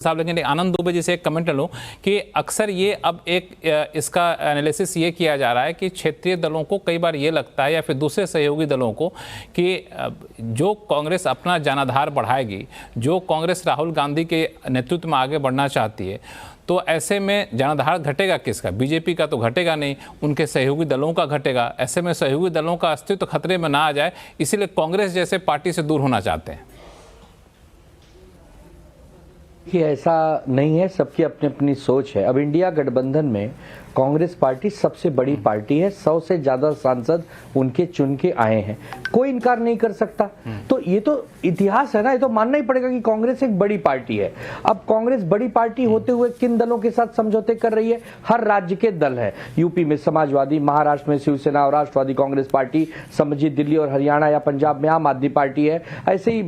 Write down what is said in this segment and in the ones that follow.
साहब, लेकिन आनंद दुबे जी से एक कमेंट लूं कि अक्सर ये अब इसका एनालिसिस ये किया जा रहा है कि क्षेत्रीय दलों को कई बार ये लगता है या फिर दूसरे सहयोगी दलों को कि जो कांग्रेस अपना जनाधार बढ़ाएगी, जो कांग्रेस राहुल गांधी के नेतृत्व में आगे बढ़ना चाहती है, तो ऐसे में जनाधार घटेगा किसका? बीजेपी का तो घटेगा नहीं, उनके सहयोगी दलों का घटेगा। ऐसे में सहयोगी दलों का अस्तित्व खतरे में ना आ जाए, इसीलिए कांग्रेस जैसे पार्टी से दूर होना चाहते हैं। कि ऐसा नहीं है, सबकी अपनी अपनी सोच है। अब इंडिया गठबंधन में कांग्रेस पार्टी सबसे बड़ी पार्टी है, 100 से ज्यादा सांसद उनके चुन के आए हैं, कोई इनकार नहीं कर सकता। तो ये तो इतिहास है ना, ये तो मानना ही पड़ेगा कि कांग्रेस एक बड़ी पार्टी है। अब कांग्रेस बड़ी पार्टी होते हुए किन दलों के साथ समझौते कर रही है? हर राज्य के दल है। यूपी में समाजवादी, महाराष्ट्र में शिवसेना और राष्ट्रवादी कांग्रेस पार्टी, समझिए दिल्ली और हरियाणा या पंजाब में आम आदमी पार्टी है, ऐसे ही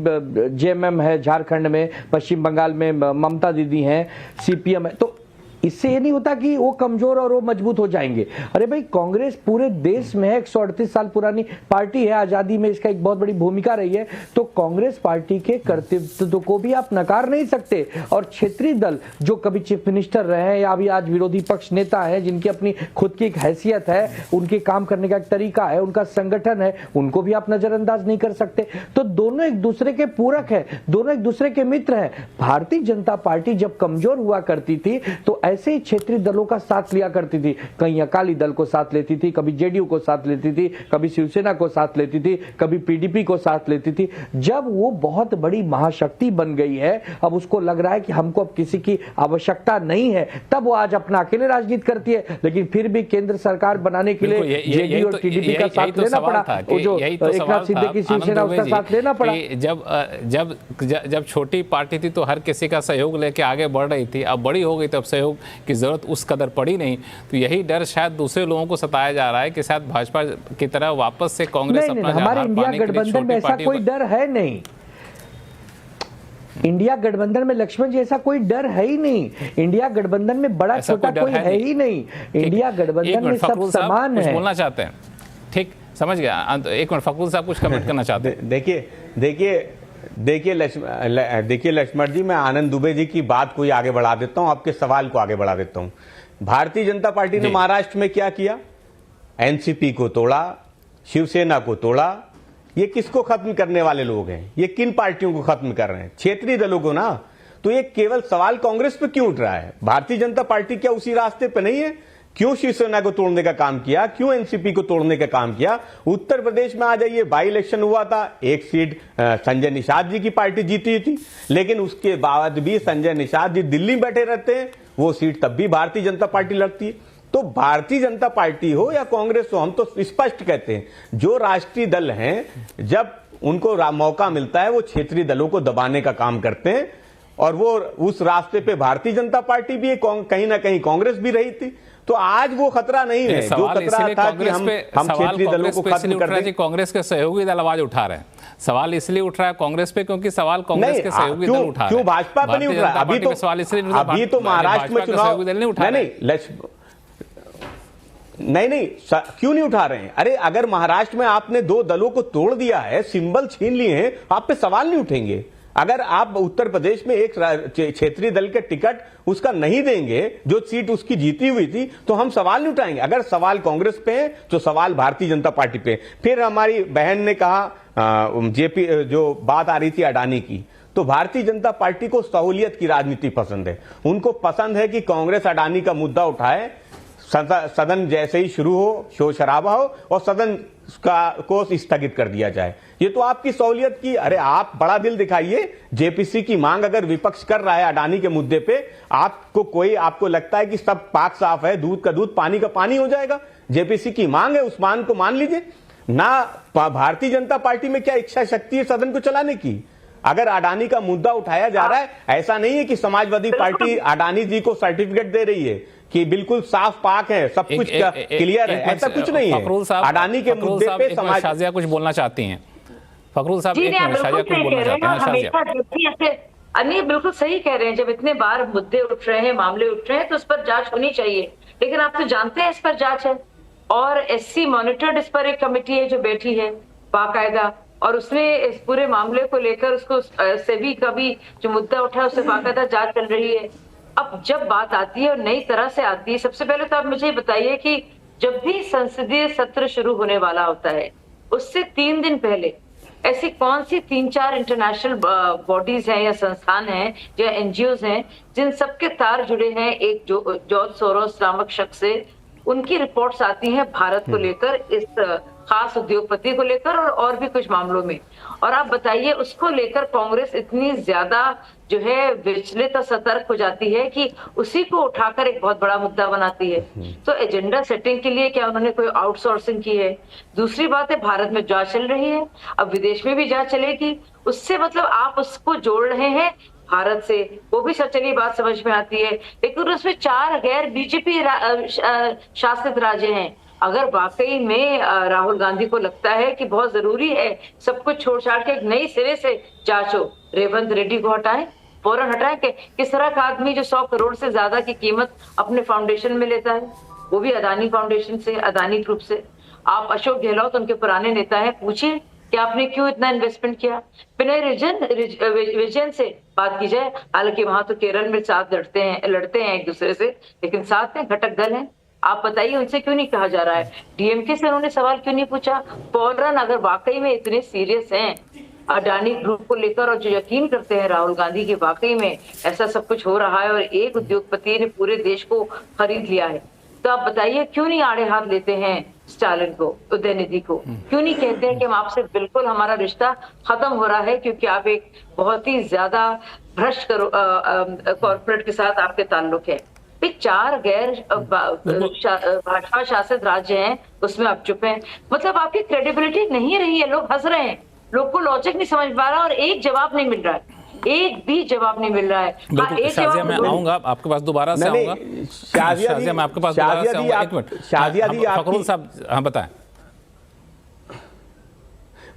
जेएमएम है झारखंड में, पश्चिम बंगाल में ममता दीदी हैं, सीपीएम है। तो इससे ये नहीं होता कि वो कमजोर और वो मजबूत हो जाएंगे। अरे भाई, कांग्रेस पूरे देश में है, 138 साल पुरानी पार्टी है, आजादी में इसका एक बहुत बड़ी भूमिका रही है। तो कांग्रेस पार्टी के कर्तव्य को भी आप नकार नहीं सकते। और क्षेत्रीय दल जो कभी चीफ मिनिस्टर रहे हैं या अभी आज विरोधी पक्ष नेता है, जिनकी अपनी खुद की एक हैसियत है, उनके काम करने का एक तरीका है, उनका संगठन है, उनको भी आप नजरअंदाज नहीं कर सकते। तो दोनों एक दूसरे के पूरक है, दोनों एक दूसरे के मित्र हैं। भारतीय जनता पार्टी जब कमजोर हुआ करती थी तो ऐसे ही क्षेत्रीय दलों का साथ लिया करती थी। कहीं अकाली दल को साथ लेती थी, कभी जेडीयू को साथ लेती थी, कभी शिवसेना को साथ लेती थी, कभी पीडीपी को साथ लेती थी। जब वो बहुत बड़ी महाशक्ति बन गई है, अब उसको लग रहा है कि हमको अब किसी की आवश्यकता नहीं है, तब वो आज अपना अकेले राजनीति करती है। लेकिन फिर भी केंद्र सरकार बनाने के लिए जेडीयू और टीडीपी का साथ लेना पड़ा, जो एकनाथ शिंदे की शिवसेना, उसका साथ लेना पड़ा। जब छोटी पार्टी थी तो हर किसी का सहयोग लेके आगे बढ़ रही थी, अब बड़ी हो गई तो अब सहयोग की जरूरत उस कदर पड़ी नहीं। तो यही डर शायद दूसरे लोगों को सताया जा रहा है कि शायद भाजपा की तरह वापस से कांग्रेस अपना हमारे इंडिया गठबंधन में ऐसा कोई डर है नहीं। इंडिया गठबंधन में लक्ष्मण जी ऐसा कोई डर है ही नहीं। इंडिया गठबंधन में बड़ा छोटा कोई है ही नहीं। इंडिया गठबंधन में सब समान है। बोलना चाहते हैं? ठीक, समझ गया। एक मिनट, फकरूल साहब कुछ कमेंट करना चाहते हैं? देखिए लक्ष्मण जी, मैं आनंद दुबे जी की बात को आगे बढ़ा देता हूं, आपके सवाल को आगे बढ़ा देता हूं। भारतीय जनता पार्टी ने महाराष्ट्र में क्या किया? एनसीपी को तोड़ा, शिवसेना को तोड़ा। ये किसको खत्म करने वाले लोग हैं? ये किन पार्टियों को खत्म कर रहे हैं? क्षेत्रीय दलों को ना। तो ये केवल सवाल कांग्रेस पे क्यों उठ रहा है? भारतीय जनता पार्टी क्या उसी रास्ते पे नहीं है? क्यों शिवसेना को तोड़ने का काम किया? क्यों एनसीपी को तोड़ने का काम किया? उत्तर प्रदेश में आ जाइए, बाई इलेक्शन हुआ था, एक सीट संजय निषाद जी की पार्टी जीती थी, लेकिन उसके बाद भी संजय निषाद जी दिल्ली में बैठे रहते हैं, वो सीट तब भी भारतीय जनता पार्टी लड़ती है। तो भारतीय जनता पार्टी हो या कांग्रेस हो, हम तो स्पष्ट कहते हैं, जो राष्ट्रीय दल हैं, जब उनको मौका मिलता है वो क्षेत्रीय दलों को दबाने का काम करते हैं। और वो उस रास्ते पे भारतीय जनता पार्टी भी कहीं ना कहीं कांग्रेस भी रही थी। तो आज वो खतरा नहीं है जो खतरा था कि हम क्षेत्रीय दलों को खत्म कर दें। कांग्रेस के सहयोगी दल आवाज उठा रहे हैं। सवाल इसलिए उठ रहा है कांग्रेस पे क्योंकि सवाल कांग्रेस के सहयोगी दल उठा रहे हैं। क्यों भाजपा पे नहीं उठ रहा? अभी तो महाराष्ट्र में चुनाव नहीं, क्यों नहीं उठा रहे हैं? अरे अगर महाराष्ट्र में आपने दो दलों को तोड़ दिया है, सिंबल छीन लिए हैं, आप पे सवाल नहीं उठेंगे। अगर आप उत्तर प्रदेश में एक क्षेत्रीय दल के टिकट उसका नहीं देंगे, जो सीट उसकी जीती हुई थी, तो हम सवाल नहीं उठाएंगे। अगर सवाल कांग्रेस पे है तो सवाल भारतीय जनता पार्टी पे। फिर हमारी बहन ने कहा, जेपी जो बात आ रही थी अडानी की, तो भारतीय जनता पार्टी को सहूलियत की राजनीति पसंद है। उनको पसंद है कि कांग्रेस अडानी का मुद्दा उठाए, सदन जैसे ही शुरू हो शोर शराबा हो और सदन को स्थगित कर दिया जाए। ये तो आपकी सहूलियत की। अरे आप बड़ा दिल दिखाइए। जेपीसी की मांग अगर विपक्ष कर रहा है अडानी के मुद्दे पे, आपको लगता है कि सब पाक साफ है, दूध का दूध पानी का पानी हो जाएगा? जेपीसी की मांग है, उस मांग को मान लीजिए ना। भारतीय जनता पार्टी में क्या इच्छा शक्ति है सदन को चलाने की? अगर अडानी का मुद्दा उठाया जा रहा है, ऐसा नहीं है कि समाजवादी पार्टी अडानी जी को सर्टिफिकेट दे रही है कि बिल्कुल साफ पाक है, सब कुछ क्लियर है, ऐसा कुछ नहीं है। अडानी के मुद्दे पे शाजिया कुछ बोलना चाहती हैं? फकरूल साहब, शाजिया कुछ बोलना चाहते हैं? नहीं, बिल्कुल सही कह रहे हैं। जब इतने बार मुद्दे उठ रहे हैं, मामले उठ रहे हैं, तो उस पर जांच होनी चाहिए। लेकिन आप तो जानते हैं इस पर जांच है, और एससी मॉनिटर्ड इस पर एक कमेटी है जो बैठी है बाकायदा, और उसने इस पूरे मामले को लेकर उसको सेबी का भी जो मुद्दा उठा उससे बाकायदा जांच चल रही है। अब जब बात आती है और नई तरह से आती है, सबसे पहले तो आप मुझे बताइए कि जब भी संसदीय सत्र शुरू होने वाला होता है उससे 3 दिन पहले ऐसी कौन सी 3-4 इंटरनेशनल बॉडीज हैं या संस्थान हैं या एनजीओज हैं जिन सबके तार जुड़े हैं एक जॉर्ज सोरोस नामक शख्स से, उनकी रिपोर्ट्स आती हैं भारत को लेकर, इस खास उद्योगपति को लेकर और भी कुछ मामलों में। और आप बताइए उसको लेकर कांग्रेस इतनी ज्यादा जो है विचलित और सतर्क हो जाती है कि उसी को उठाकर एक बहुत बड़ा मुद्दा बनाती है। तो एजेंडा सेटिंग के लिए क्या उन्होंने कोई आउटसोर्सिंग की है? दूसरी बात है भारत में जांच चल रही है, अब विदेश में भी जांच चलेगी, उससे मतलब आप उसको जोड़ रहे हैं भारत से, वो भी सचली बात समझ में आती है। लेकिन उसमें 4 गैर बीजेपी शासित राज्य हैं। अगर वाकई में राहुल गांधी को लगता है कि बहुत जरूरी है सब कुछ छोड़ छाड़ के एक नई सिरे से जांच हो, रेवंत रेड्डी को हटाएं, फौरन हटाएं। कि किस तरह का आदमी जो 100 करोड़ से ज्यादा की कीमत अपने फाउंडेशन में लेता है, वो भी अदानी फाउंडेशन से, अदानी ग्रुप से। आप अशोक गहलोत उनके पुराने नेता हैं, पूछिए कि आपने क्यों इतना इन्वेस्टमेंट किया। पिनराई विजयन से बात की जाए, हालांकि वहां तो केरल में साथ लड़ते हैं एक दूसरे से, लेकिन साथ में घटक दल हैं। आप बताइए उनसे क्यों नहीं कहा जा रहा है? डीएमके से उन्होंने सवाल क्यों नहीं पूछा? फौरन अगर वाकई में इतने सीरियस हैं अडानी ग्रुप को लेकर और जो यकीन करते हैं राहुल गांधी की वाकई में ऐसा सब कुछ हो रहा है और एक उद्योगपति ने पूरे देश को खरीद लिया है, तो आप बताइए क्यों नहीं आड़े हाथ लेते हैं स्टालिन को, उदयनिधि को? क्यों नहीं कहते हैं कि हम आपसे बिल्कुल हमारा रिश्ता खत्म हो रहा है क्योंकि आप एक बहुत ही ज्यादा भ्रष्ट कॉर्पोरेट के साथ आपके ताल्लुक है। 4 गैर भाजपा शासित राज्य हैं, उसमें आप चुप हैं। मतलब आपकी क्रेडिबिलिटी नहीं रही है, लोग हंस रहे हैं, लोग को लॉजिक नहीं समझ पा रहा और एक जवाब नहीं मिल रहा है, एक भी जवाब नहीं मिल रहा है। शाजिया मैं आऊंगा आपके पास, दोबारा से आऊंगा। शाजिया मैं आपके पास दोबारा से आऊंगा। एक मिनट फखरुल साहब, हाँ बताएं।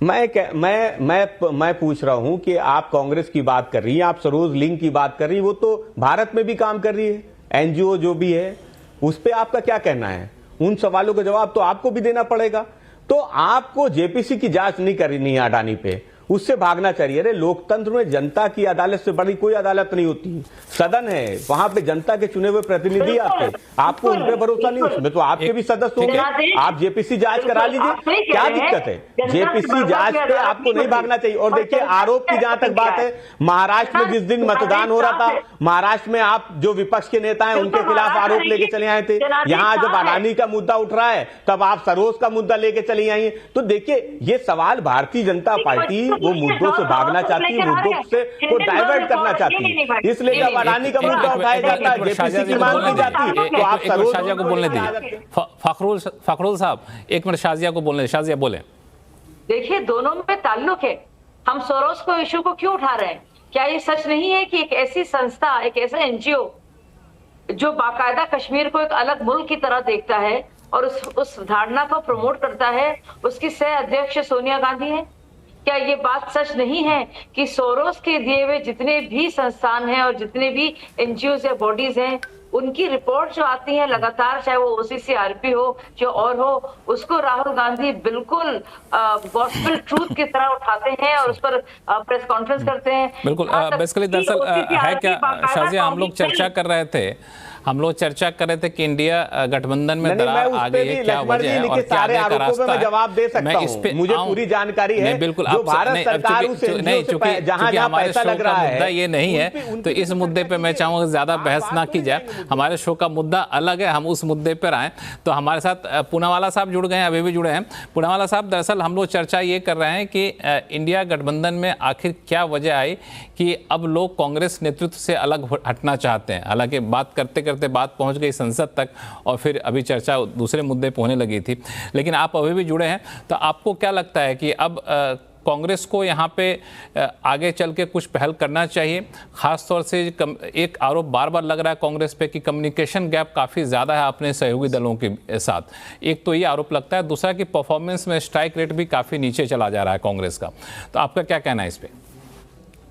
मैं पूछ रहा हूं कि आप कांग्रेस की बात कर रही हैं, आप सरोज लिंग की बात कर रही है, वो तो भारत में भी काम कर रही है, एनजीओ जो भी है, उस पे आपका क्या कहना है? उन सवालों का जवाब तो आपको भी देना पड़ेगा। तो आपको जेपीसी की जांच नहीं करनी है अडानी पे, उससे भागना चाहिए। अरे लोकतंत्र में जनता की अदालत से बड़ी कोई अदालत नहीं होती, सदन है, वहां पे जनता के चुने हुए प्रतिनिधि आते हैं। आपको उन पे भरोसा नहीं, उसमें तो आपके भी सदस्य होंगे, आप जेपीसी जांच करा लीजिए, क्या दिक्कत है? जेपीसी जांच पे आपको नहीं भागना चाहिए। और देखिए आरोप की जहां तक बात है, महाराष्ट्र में जिस दिन मतदान हो रहा था, महाराष्ट्र में आप जो विपक्ष के नेता हैं उनके खिलाफ आरोप लेके चले आए थे। यहां जब अडानी का मुद्दा उठ रहा है तब आप सरोज का मुद्दा लेके चली आई। तो देखिए ये सवाल भारतीय जनता पार्टी वो मुद्दों से भागना चाहती है, मुद्दों से को डाइवर्ट करना चाहती है, इसलिए जब अडानी का मुद्दा उठाया जाता है, जेपीसी की मांग की जाती है, तो आप शाजिया को बोलने दीजिए। फखरुल साहब एक मिनट शाजिया को बोलने, शाजिया बोले। देखिए दोनों में ताल्लुक है, हम सोरोस को इशू को क्यों उठा रहे हैं? क्या ये सच नहीं है कि एक ऐसी संस्था, एक ऐसा एनजीओ जो बाकायदा कश्मीर को एक अलग मुल्क की तरह देखता है और उस धारणा को प्रमोट करता है, उसकी सह अध्यक्ष सोनिया गांधी है? क्या ये बात सच नहीं है कि सोरोस के दिए हुए जितने भी संस्थान हैं और जितने भी एनजीओ या बॉडीज हैं, उनकी रिपोर्ट जो आती है लगातार, चाहे वो ओसीसीआरपी हो जो और हो, उसको राहुल गांधी बिल्कुल गॉस्पेल ट्रूथ की तरह उठाते हैं और उस पर प्रेस कॉन्फ्रेंस करते हैं। बिल्कुल बेसिकली दरअसल है क्या शाजिया, हम लोग चर्चा कर रहे थे कि इंडिया गठबंधन में दरार आ गई है, क्या वजह है और क्या आगे का रास्ता है? जवाब दे सकता हूं, मुझे पूरी जानकारी है। बिल्कुल जो भारत सरकार नहीं, चूंकि हमारे शो का मुद्दा ये नहीं है तो इस मुद्दे पे मैं चाहूंगा ज्यादा बहस ना की जाए। हमारे शो का मुद्दा अलग है, हम उस मुद्दे पर आए। तो हमारे साथ पूनावाला साहब जुड़ गए हैं, अभी भी जुड़े हैं। पूनावाला साहब, दरअसल हम लोग चर्चा ये कर रहे हैं कि इंडिया गठबंधन में आखिर क्या वजह आई कि अब लोग कांग्रेस नेतृत्व से अलग हटना चाहते हैं। हालांकि बात करते करते बात पहुंच गई संसद तक और फिर अभी चर्चा दूसरे मुद्दे पे होने लगी थी, लेकिन आप अभी भी जुड़े हैं। तो आपको क्या लगता है कि अब कांग्रेस को यहाँ पे आगे चल के कुछ पहल करना चाहिए? खास तौर से एक आरोप बार बार लग रहा है कांग्रेस पे कि कम्युनिकेशन गैप काफ़ी ज़्यादा है अपने सहयोगी दलों के साथ। एक तो ये आरोप लगता है, दूसरा कि परफॉर्मेंस में स्ट्राइक रेट भी काफ़ी नीचे चला जा रहा है कांग्रेस का। तो आपका क्या कहना है इस पर?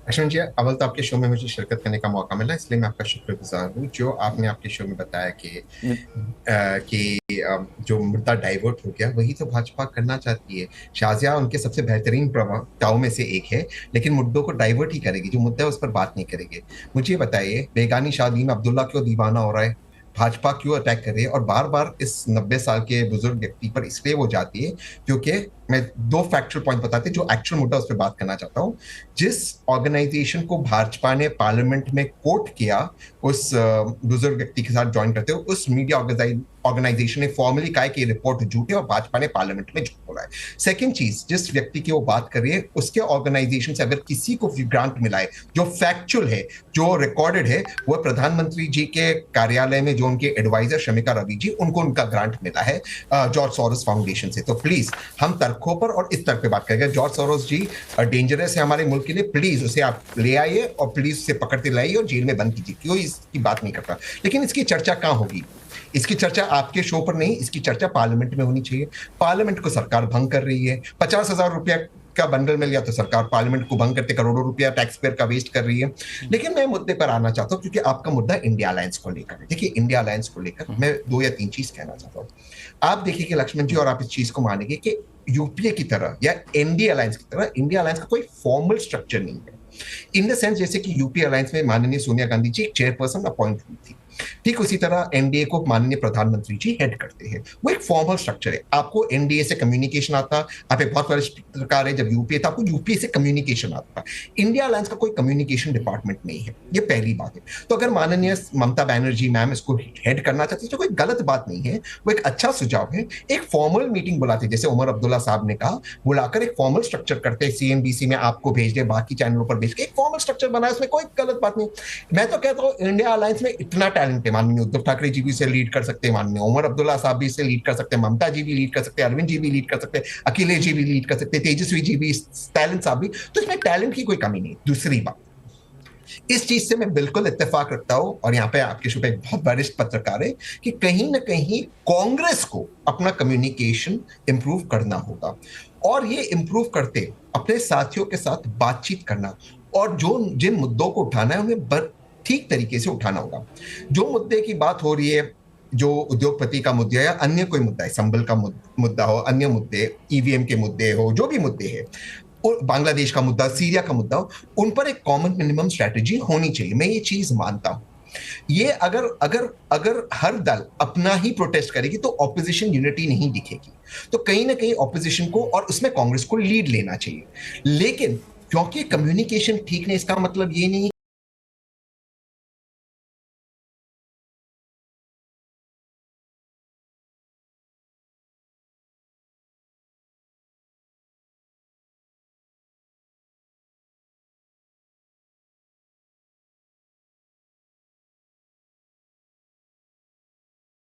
लक्ष्मण जी, अव्वल तो आपके शो में मुझे शिरकत करने का मौका मिला, इसलिए मैं आपका शुक्रगुजार हूँ। जो आपने आपके शो में बताया कि जो मुद्दा डाइवर्ट हो गया, वही तो भाजपा करना चाहती है। शाजिया उनके सबसे बेहतरीन प्रवक्ताओं में से एक है, लेकिन मुद्दों को डाइवर्ट ही करेगी, जो मुद्दा है उस पर बात नहीं करेंगे। मुझे बताइए, बेगानी शादी में अब्दुल्ला क्यों दीवाना हो रहा है, भाजपा क्यों अटैक कर रही है, और बार बार इस 90 साल के बुजुर्ग व्यक्ति पर इसलिए वो जाती है क्योंकि मैं 2 फैक्चुअल पॉइंट बताते जो एक्चुअल मुद्दा उस पर बात करना चाहता हूँ। जिस ऑर्गेनाइजेशन को भाजपा ने पार्लियामेंट में कोट किया उस बुजुर्ग व्यक्ति के साथ ज्वाइन करते हुए, उस मीडिया ऑर्गेनाइजेशन ने फॉर्मली कहा कि रिपोर्ट झूठी है और भाजपा ने पार्लियामेंट में झूठ बोला है। सेकंड चीज, जिस व्यक्ति की वो बात कर रही है, उसके ऑर्गेनाइजेशन से अगर किसी को ग्रांट मिला है जो फैक्चुअल है, जो रिकॉर्डेड है, वो प्रधानमंत्री जी के कार्यालय में जो उनके एडवाइजर शमिका रवि जी, उनको उनका ग्रांट मिला है जॉर्ज सोरोस फाउंडेशन से। तो प्लीज हम तर्कों पर और इस तर्क पे बात करेंगे। जॉर्ज सोरोस जी डेंजरस है हमारे मुल्क के लिए, प्लीज उसे आप ले आइए और प्लीज उसे पकड़ते लाइए और जेल में बंद कीजिए। कोई इसकी बात नहीं करता, लेकिन इसकी चर्चा कहां होगी? इसकी चर्चा आपके शो पर नहीं, इसकी चर्चा पार्लियामेंट में होनी चाहिए। पार्लियामेंट को सरकार भंग कर रही है। 50,000 रुपया का बंडल मिल गया तो सरकार पार्लियामेंट को भंग करते करोड़ों रुपया टैक्स पेयर का वेस्ट कर रही है। लेकिन मैं मुद्दे पर आना चाहता हूं क्योंकि आपका मुद्दा इंडिया अलायंस को लेकर है। देखिए, इंडिया अलायंस को लेकर मैं 2 या 3 चीज कहना चाहता हूं। आप देखिए कि लक्ष्मण जी, और आप इस चीज को मानेंगे कि यूपीए की तरह या एनडीए अलायंस की तरह इंडिया अलायंस का कोई फॉर्मल स्ट्रक्चर नहीं है। इन द सेंस जैसे कि यूपीए अलायंस में माननीय सोनिया गांधी जी एक चेयरपर्सन अपॉइंट हुई थी, ठीक उसी तरह एनडीए को माननीय प्रधानमंत्री जी हेड करते हैं। वो एक फॉर्मल स्ट्रक्चर है। आपको एनडीए से कम्युनिकेशन आता, आप एक बहुत वरिष्ठ पत्रकार है, जब यूपीए था आपको यूपीए से कम्युनिकेशन आता। इंडिया अलायंस का कोई कम्युनिकेशन डिपार्टमेंट नहीं है, ये पहली बात है। तो अगर माननीय ममता बनर्जी मैम इसको हेड करना चाहती है तो कोई गलत बात नहीं है, वो एक अच्छा सुझाव है। एक फॉर्मल मीटिंग बुलाते, जैसे उमर अब्दुल्ला साहब ने कहा, बुलाकर एक फॉर्मल स्ट्रक्चर करते, सीएनबीसी में आपको भेज दे, बाकी चैनलों पर भेज के एक फॉर्मल स्ट्रक्चर बनाए, उसमें कोई गलत बात नहीं। मैं तो कहता हूँ इंडिया अलायंस में इतना टैलेंट है, माननीय उद्धव ठाकरे जी भी इसे लीड कर सकते हैं, माननीय उमर अब्दुल्ला साहब भी इसे लीड कर सकते हैं, ममता जी भी लीड कर सकते हैं, अरविंद जी भी लीड कर सकते हैं, अखिलेश जी भी लीड कर सकते हैं, तेजस्वी जी भी, टैलेंट साहब भी। तो इसमें टैलेंट की कोई कमी नहीं। दूसरी बात, इस चीज से मैं बिल्कुल इत्तेफाक रखता हूं, और यहाँ पे आपके शो पे एक बहुत वरिष्ठ पत्रकार है, कि कहीं ना कहीं कांग्रेस को अपना कम्युनिकेशन इंप्रूव करना होगा, और ये इंप्रूव करते अपने साथियों के साथ बातचीत करना, और जो जिन मुद्दों को उठाना है उन्हें ठीक तरीके से उठाना होगा। जो मुद्दे की बात हो रही है, जो उद्योगपति का मुद्दा या अन्य कोई मुद्दा है, संबल का मुद्दा हो, अन्य मुद्दे, ईवीएम के मुद्दे हो, जो भी मुद्दे हैं, बांग्लादेश का मुद्दा, सीरिया का मुद्दा हो, उन पर एक कॉमन मिनिमम स्ट्रेटेजी होनी चाहिए। मैं ये चीज मानता हूं। ये अगर हर दल अपना ही प्रोटेस्ट करेगी तो ऑपोजिशन यूनिटी नहीं दिखेगी। तो कहीं ना कहीं ऑपोजिशन को, और उसमें कांग्रेस को लीड लेना चाहिए। लेकिन क्योंकि कम्युनिकेशन ठीक नहीं, इसका मतलब ये नहीं